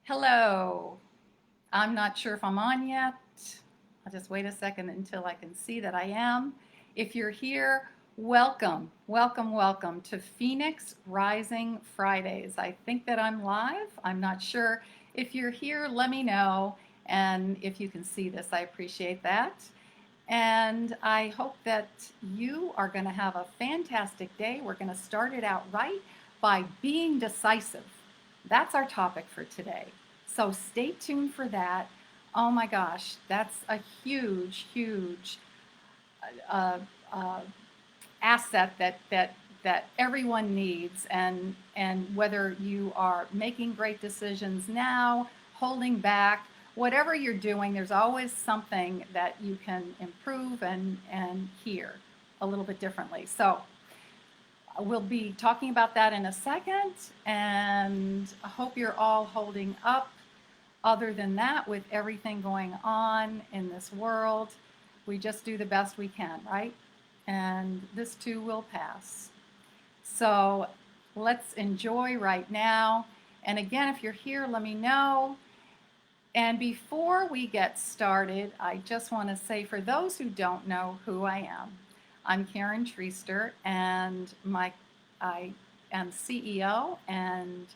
Hello. I'm not sure if I'm on yet. I'll just wait a second until I can see that I am. If you're here, welcome, welcome, welcome to Phoenix Rising Fridays. I think that I'm live. I'm not sure. If you're here, let me know. And if you can see this, I appreciate that. And I hope that you are going to have a fantastic day. We're going to start it out right by being decisive. That's our topic for today. So stay tuned for that. Oh my gosh, that's a huge, huge uh, uh, asset that everyone needs. And whether you are making great decisions now, holding back, whatever you're doing, there's always something that you can improve and hear a little bit differently. So we'll be talking about that in a second, and I hope you're all holding up. Other than that, with everything going on in this world, we just do the best we can, right? And this too will pass. So let's enjoy right now. And again, if you're here, let me know. And before we get started, I just want to say for those who don't know who I am, I'm Karen Treaster, and I am CEO and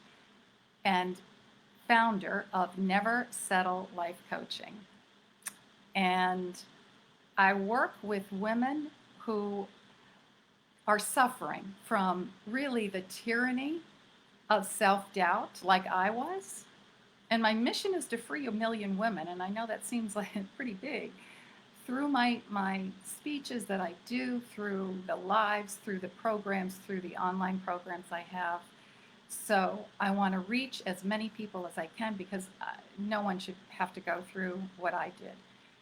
founder of Never Settle Life Coaching. And I work with women who are suffering from really the tyranny of self-doubt, like I was. And my mission is to free 1 million women, and I know that seems like pretty big, through my speeches that I do, through the lives, through the programs, through the online programs I have. So I want to reach as many people as I can, because no one should have to go through what I did.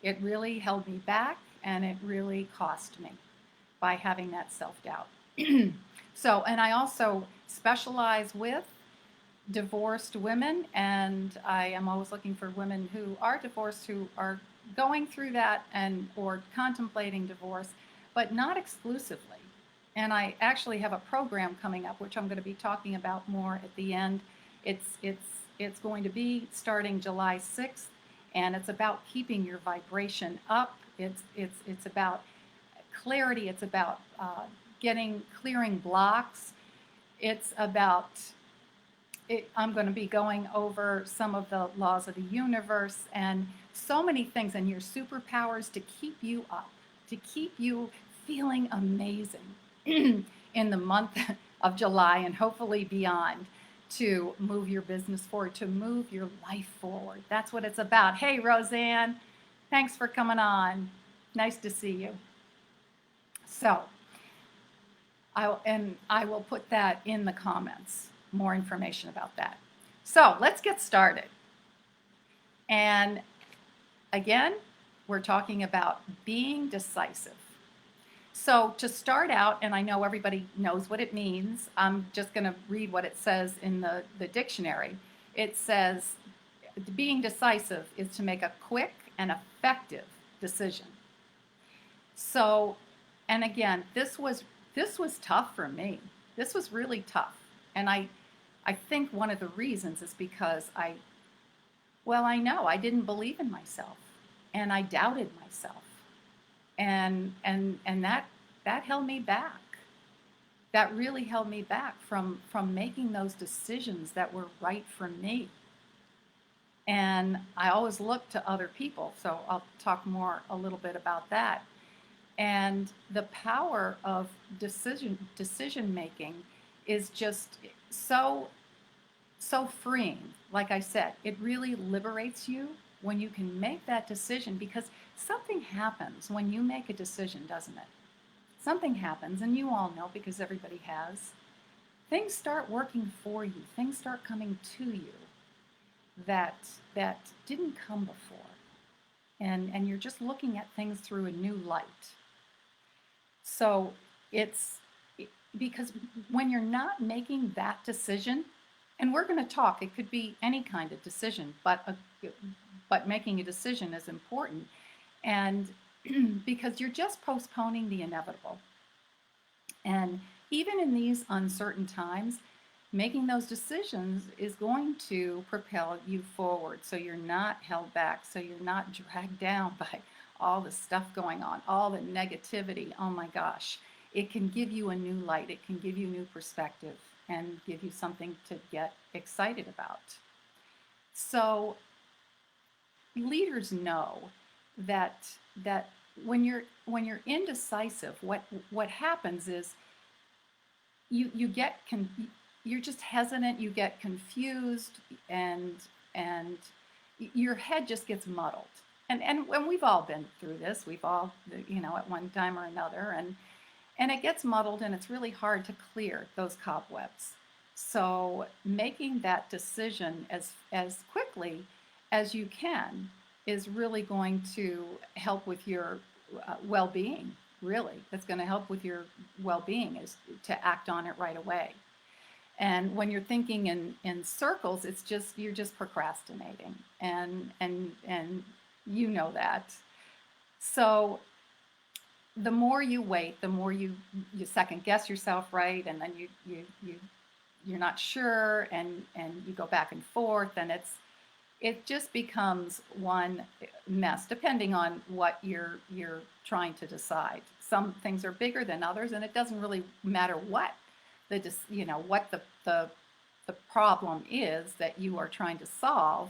It really held me back, and it really cost me by having that self-doubt. So, and I also specialize with divorced women, and I am always looking for women who are divorced, who are going through that and or contemplating divorce, but not exclusively. And I actually have a program coming up, which I'm going to be talking about more at the end. It's going to be starting July 6th, and it's about keeping your vibration up. It's about clarity. It's about clearing blocks. It's about I'm going to be going over some of the laws of the universe and so many things, and your superpowers to keep you up, to keep you feeling amazing in the month of July and hopefully beyond, to move your business forward, to move your life forward. That's what it's about. Hey, Roseanne, thanks for coming on. Nice to see you. So, I will put that in the comments, more information about that. So let's get started. And again, we're talking about being decisive. So to start out, and I know everybody knows what it means, I'm just going to read what it says in the dictionary. It says, being decisive is to make a quick and effective decision. So, and again, this was tough for me. This was really tough. And I think one of the reasons is because I know I didn't believe in myself, and I doubted myself. And that held me back. That really held me back from making those decisions that were right for me. And I always looked to other people, so I'll talk more a little bit about that. And the power of decision making is just so freeing. Like I said, it really liberates you when you can make that decision, because something happens when you make a decision, doesn't it? Something happens, and you all know, because everybody has. Things start working for you. Things start coming to you that didn't come before. And you're just looking at things through a new light. So it's because when you're not making that decision, and we're going to talk, it could be any kind of decision, but making a decision is important. And because you're just postponing the inevitable. And even in these uncertain times, making those decisions is going to propel you forward, so you're not held back, so you're not dragged down by all the stuff going on, all the negativity. Oh my gosh, it can give you a new light, it can give you new perspective and give you something to get excited about. So leaders know that when you're indecisive, what happens is you get you're just hesitant, you get confused, and and your head just gets muddled. And we've all been through this. We've all, at one time or another, and it gets muddled, and it's really hard to clear those cobwebs. So making that decision as quickly as you can is really going to help with your well-being. Really, it's going to help with your well-being is to act on it right away. And when you're thinking in circles, it's just you're just procrastinating, and you know that. So the more you wait, the more you second guess yourself, right? And then you're not sure, and you go back and forth, and it just becomes one mess, depending on what you're trying to decide. Some things are bigger than others, and it doesn't really matter what what the problem is that you are trying to solve,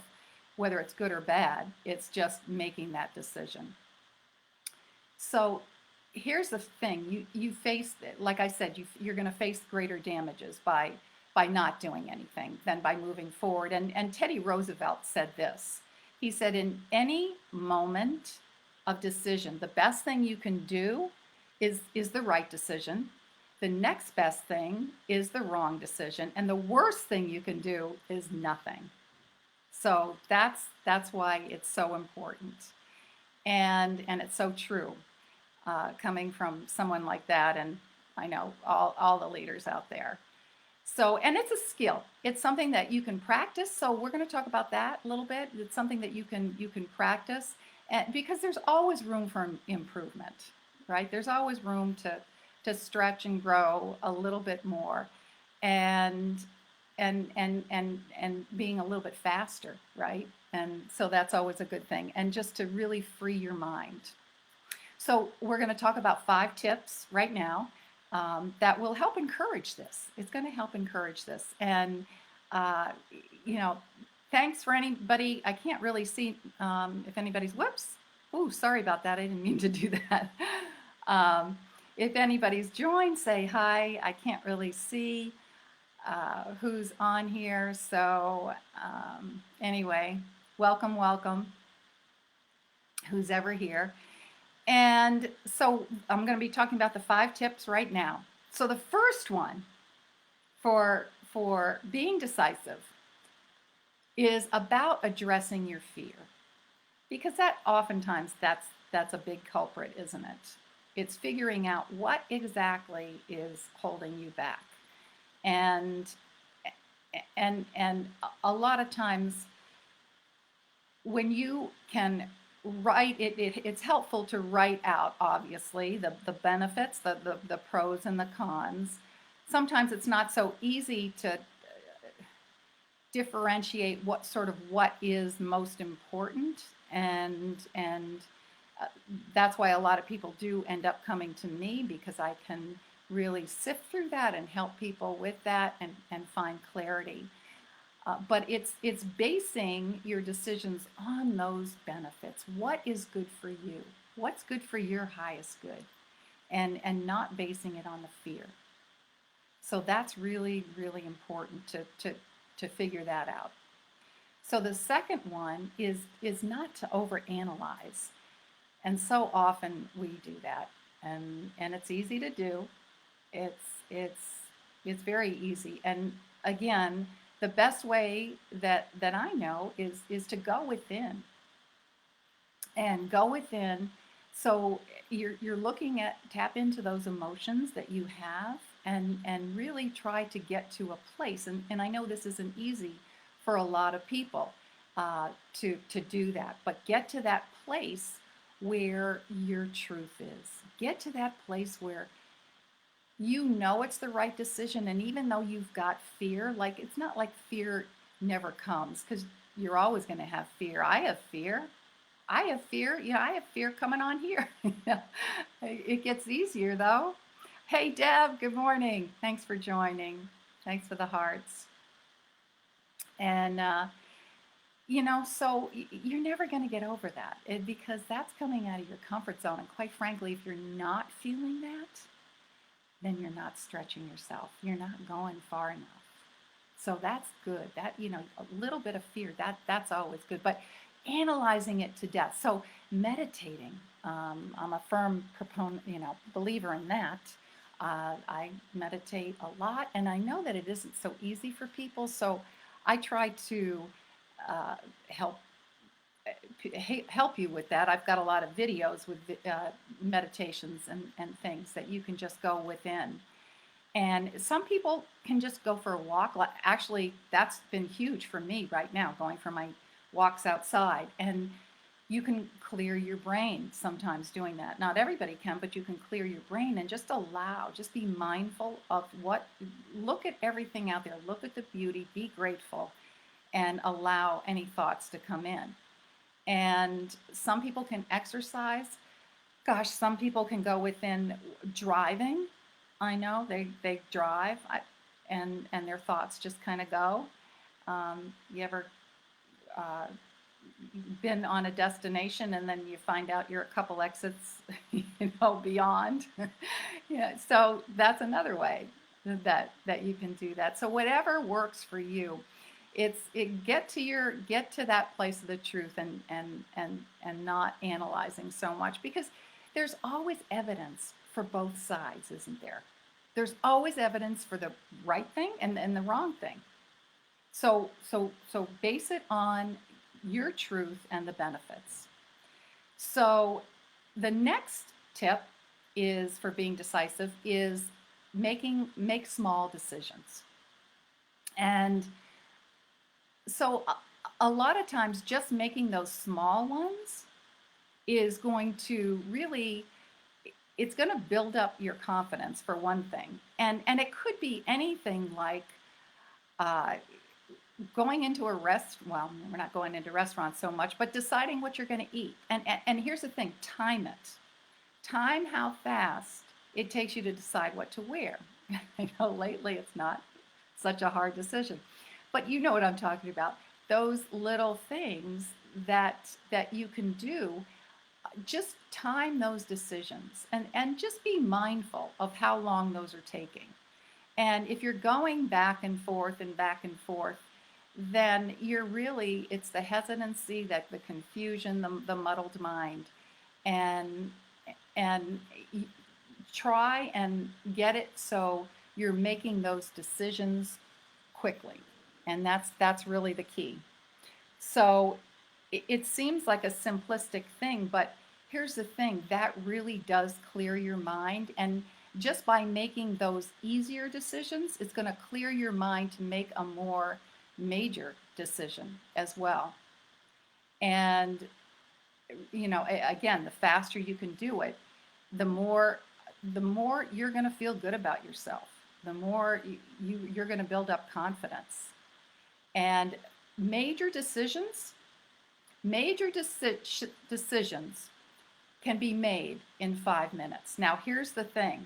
whether it's good or bad. It's just making that decision. So here's the thing: you face, like I said, you're going to face greater damages by not doing anything than by moving forward. And Teddy Roosevelt said this. He said, in any moment of decision, the best thing you can do is the right decision. The next best thing is the wrong decision, and the worst thing you can do is nothing. So that's why it's so important, and it's so true, coming from someone like that, and I know all the leaders out there. So, and it's a skill. It's something that you can practice. So we're going to talk about that a little bit. It's something that you can practice, and because there's always room for improvement, right? There's always room to stretch and grow a little bit more, and being a little bit faster, right? And so that's always a good thing. And just to really free your mind. So we're going to talk about 5 tips right now, that will help encourage this. It's going to help encourage this. And, uh, you know, thanks for anybody. I can't really see if anybody's, whoops. Oh, sorry about that. I didn't mean to do that. If anybody's joined, say hi. I can't really see who's on here. So anyway, welcome, welcome, who's ever here. And so I'm going to be talking about the 5 tips right now. So the first one for being decisive is about addressing your fear, because that oftentimes that's a big culprit, isn't it? It's figuring out what exactly is holding you back, and a lot of times when you can write it's helpful to write out, obviously, the benefits, the pros and the cons. Sometimes it's not so easy to differentiate what is most important, and that's why a lot of people do end up coming to me, because I can really sift through that and help people with that, and find clarity. But it's basing your decisions on those benefits. What is good for you? What's good for your highest good? And not basing it on the fear. So that's really, really important to figure that out. So the second one is not to overanalyze. And so often we do that. And it's easy to do. It's very easy. And again, the best way that I know is to go within, and go within. So you're looking at, tap into those emotions that you have, and really try to get to a place. And I know this isn't easy for a lot of people to do that, but get to that place where your truth is. Get to that place where you know it's the right decision. And even though you've got fear, like it's not like fear never comes, because you're always going to have fear. I have fear. I have fear. I have fear coming on here. It gets easier though. Hey, Deb, good morning. Thanks for joining. Thanks for the hearts. And, so you're never going to get over that because that's coming out of your comfort zone. And quite frankly, if you're not feeling that, then you're not stretching yourself. You're not going far enough. So that's good. That, a little bit of fear, that's always good. But analyzing it to death. So meditating, I'm a firm proponent, believer in that. I meditate a lot, and I know that it isn't so easy for people. So I try to uh, help help you with that. I've got a lot of videos with meditations and things that you can just go within. And some people can just go for a walk. Actually, that's been huge for me right now, going for my walks outside. And you can clear your brain sometimes doing that. Not everybody can, but you can clear your brain and just be mindful of look at everything out there, look at the beauty, be grateful, and allow any thoughts to come in. And some people can exercise. Gosh, some people can go within driving. I know they drive, and their thoughts just kind of go. You ever been on a destination and then you find out you're a couple exits, beyond? Yeah, so that's another way that you can do that. So whatever works for you, get to that place of the truth, and not analyzing so much, because there's always evidence for both sides, isn't there? There's always evidence for the right thing and the wrong thing. So base it on your truth and the benefits. So the next tip is for being decisive is make small decisions. And so a lot of times just making those small ones is going to really, it's going to build up your confidence, for one thing. And it could be anything like going into a well, we're not going into restaurants so much, but deciding what you're going to eat. And here's the thing, time it. Time how fast it takes you to decide what to wear. I know lately it's not such a hard decision, but you know what I'm talking about. Those little things that you can do, just time those decisions, and just be mindful of how long those are taking. And if you're going back and forth, then it's the hesitancy, the confusion, the muddled mind. And try and get it so you're making those decisions quickly. And that's really the key. So it seems like a simplistic thing, but here's the thing, that really does clear your mind. And just by making those easier decisions, it's going to clear your mind to make a more major decision as well. And, again, the faster you can do it, the more you're going to feel good about yourself. The more you're going to build up confidence. And major decisions can be made in 5 minutes. Now, here's the thing.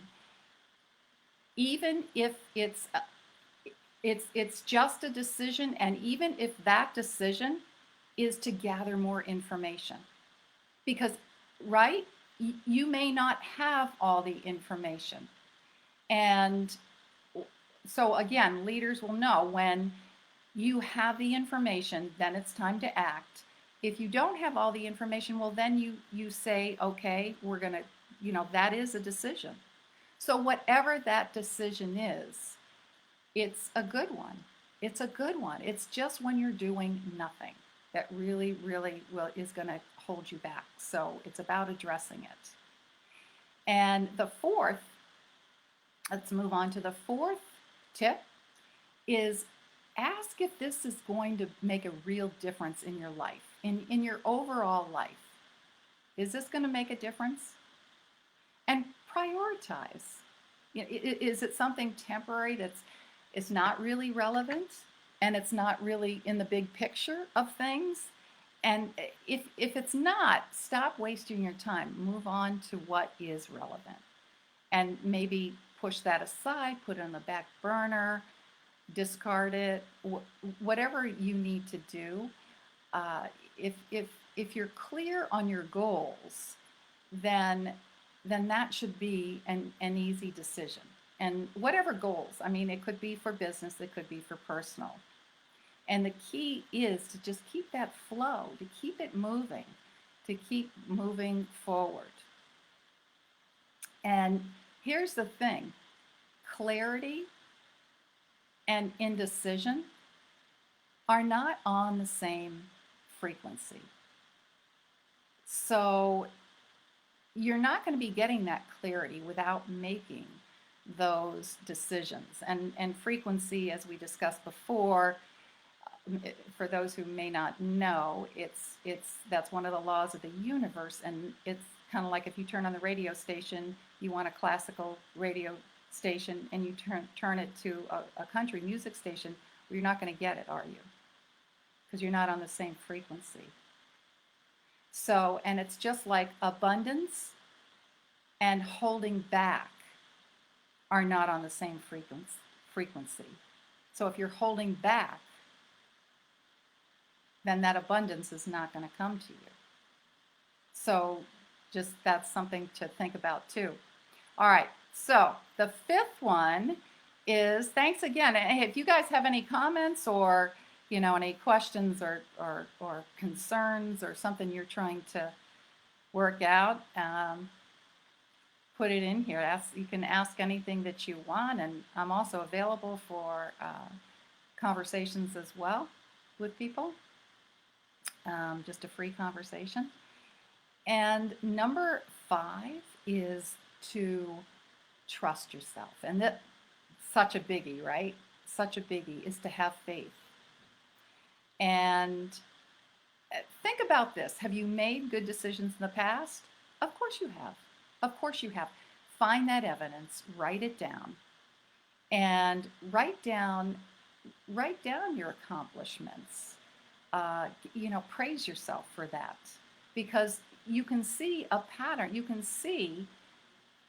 Even if it's just a decision, and even if that decision is to gather more information, because, right, you may not have all the information. And so again, leaders will know when you have the information, then it's time to act. If you don't have all the information, well, then you say, okay, we're going to, that is a decision. So whatever that decision is, it's a good one. It's a good one. It's just when you're doing nothing that really, really is going to hold you back. So it's about addressing it. And let's move on to the fourth tip, is ask if this is going to make a real difference in your life, in your overall life. Is this going to make a difference? And prioritize. Is it something temporary that's it's not really relevant and it's not really in the big picture of things? And if it's not, stop wasting your time. Move on to what is relevant, and maybe push that aside, put it on the back burner, discard it, whatever you need to do. Uh, if you're clear on your goals, then that should be an easy decision. And whatever goals, I mean, it could be for business, it could be for personal. And the key is to just keep that flow, to keep it moving, to keep moving forward. And here's the thing, clarity and indecision are not on the same frequency. So you're not going to be getting that clarity without making those decisions. And frequency, as we discussed before, for those who may not know, that's one of the laws of the universe, and it's kind of like if you turn on the radio station, you want a classical radio station, and you turn it to a country music station, well, you're not going to get it, are you? Because you're not on the same frequency. So, and it's just like abundance and holding back are not on the same frequency. So if you're holding back, then that abundance is not going to come to you. So just that's something to think about too. All right, so the fifth one is, thanks again. And hey, if you guys have any comments or any questions or concerns or something you're trying to work out, put it in here. You can ask anything that you want, and I'm also available for conversations as well with people. Just a free conversation. And number 5 is to trust yourself. And that's such a biggie, right? Such a biggie is to have faith. And think about this. Have you made good decisions in the past? Of course you have. Of course you have. Find that evidence, write it down, and write down your accomplishments. Praise yourself for that, because you can see a pattern. You can see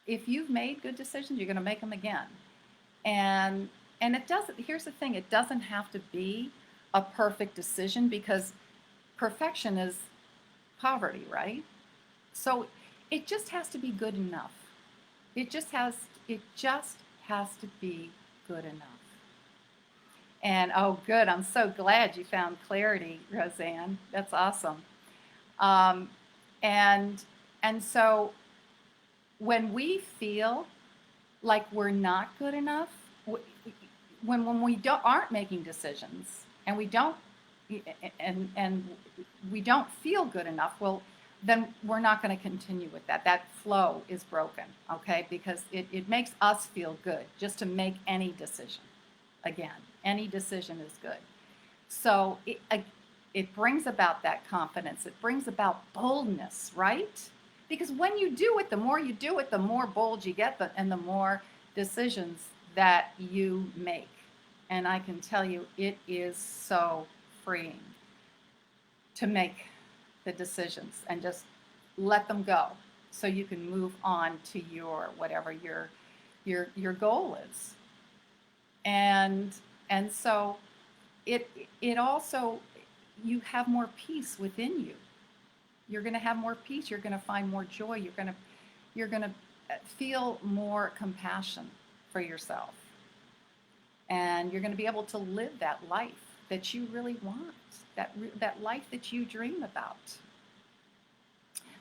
if you've made good decisions, you're going to make them again. And it doesn't, here's the thing, it doesn't have to be a perfect decision, because perfection is poverty, right? So it just has to be good enough. It just has to be good enough. And oh, good, I'm so glad you found clarity, Roseanne. That's awesome. And so when we feel like we're not good enough, when we aren't making decisions, and we don't feel good enough, well, then we're not going to continue with that. That flow is broken, okay? Because it makes us feel good just to make any decision. Again, any decision is good. So it brings about that confidence. It brings about boldness, right? Because when you do it, the more you do it, the more bold you get, and the more decisions that you make. And I can tell you, it is so freeing to make the decisions and just let them go, so you can move on to your whatever your goal is. And so it also, you have more peace within you. You're going to have more peace. You're going to find more joy. You're going to feel more compassion for yourself. And you're going to be able to live that life that you really want, that life that you dream about.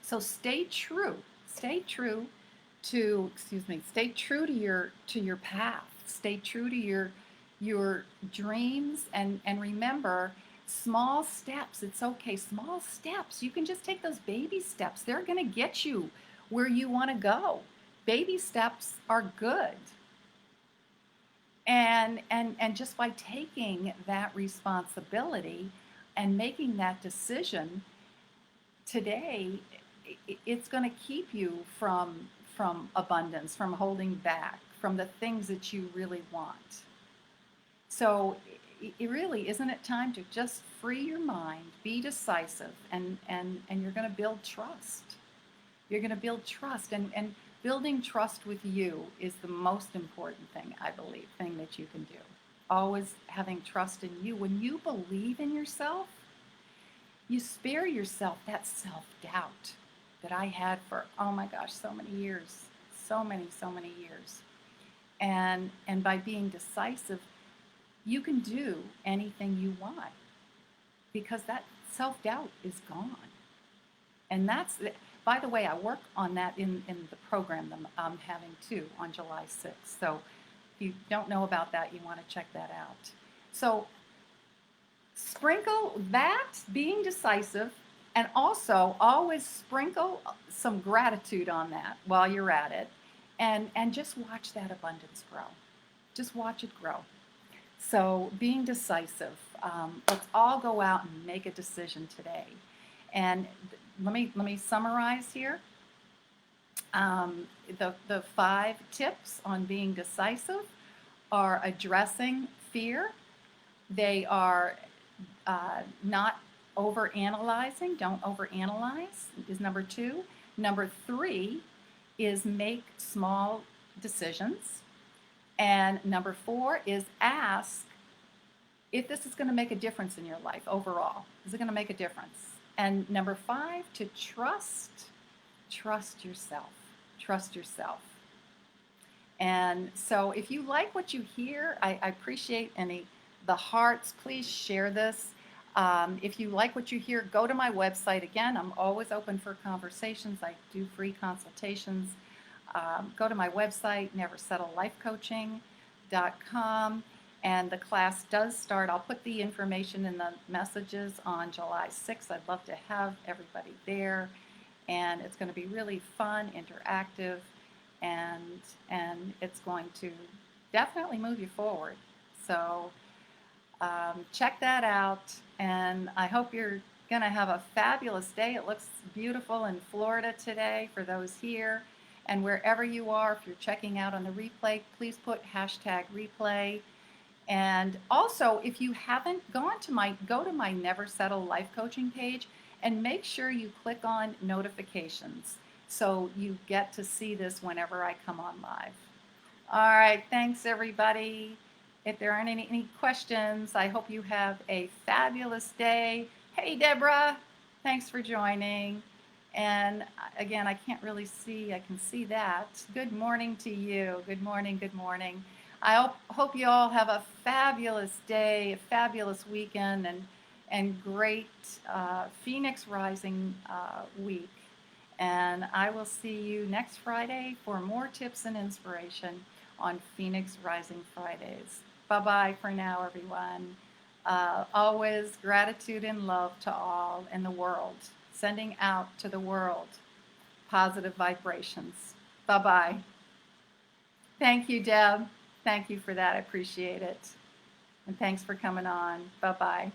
So stay true to your path. Stay true to your dreams, and remember, small steps. It's okay. Small steps. You can just take those baby steps. They're going to get you where you want to go. Baby steps are good. And just by taking that responsibility and making that decision today, it's going to keep you from abundance, from holding back, from the things that you really want. So it really, isn't it time to just free your mind, be decisive, and you're going to build trust. You're going to build trust, and building trust with you is the most important thing, I believe, thing that you can do. Always having trust in you. When you believe in yourself, you spare yourself that self-doubt that I had for, oh my gosh, so many years, so many years. And by being decisive, you can do anything you want because that self-doubt is gone. And that's, by the way, I work on that in the program that I'm having too on July 6th. So if you don't know about that, you want to check that out. So sprinkle that, being decisive, and also always sprinkle some gratitude on that while you're at it. And just watch that abundance grow. Just watch it grow. So being decisive, let's all go out and make a decision today. And let me summarize here. The 5 tips on being decisive are addressing fear. They are not overanalyzing. Don't overanalyze is number 2. Number 3 is make small decisions. And number 4 is ask if this is going to make a difference in your life overall. Is it going to make a difference? And number 5, to trust yourself. Trust yourself. And so if you like what you hear, I appreciate the hearts. Please share this. If you like what you hear, go to my website. Again, I'm always open for conversations. I do free consultations. Go to my website, neversettlelifecoaching.com. And the class does start. I'll put the information in the messages on July 6th. I'd love to have everybody there. And it's going to be really fun, interactive, and it's going to definitely move you forward. So check that out. And I hope you're going to have a fabulous day. It looks beautiful in Florida today for those here. And wherever you are, if you're checking out on the replay, please put #replay. And also, if you haven't go to my Never Settle Life Coaching page and make sure you click on notifications so you get to see this whenever I come on live. All right, thanks everybody. If there aren't any questions, I hope you have a fabulous day. Hey Deborah, thanks for joining. And again, I can't really see, I can see that. Good morning to you. Good morning, good morning. I hope you all have a fabulous day, a fabulous weekend, and great Phoenix Rising week. And I will see you next Friday for more tips and inspiration on Phoenix Rising Fridays. Bye-bye for now, everyone. Always gratitude and love to all in the world, sending out to the world positive vibrations. Bye-bye. Thank you, Deb. Thank you for that. I appreciate it. And thanks for coming on. Bye-bye.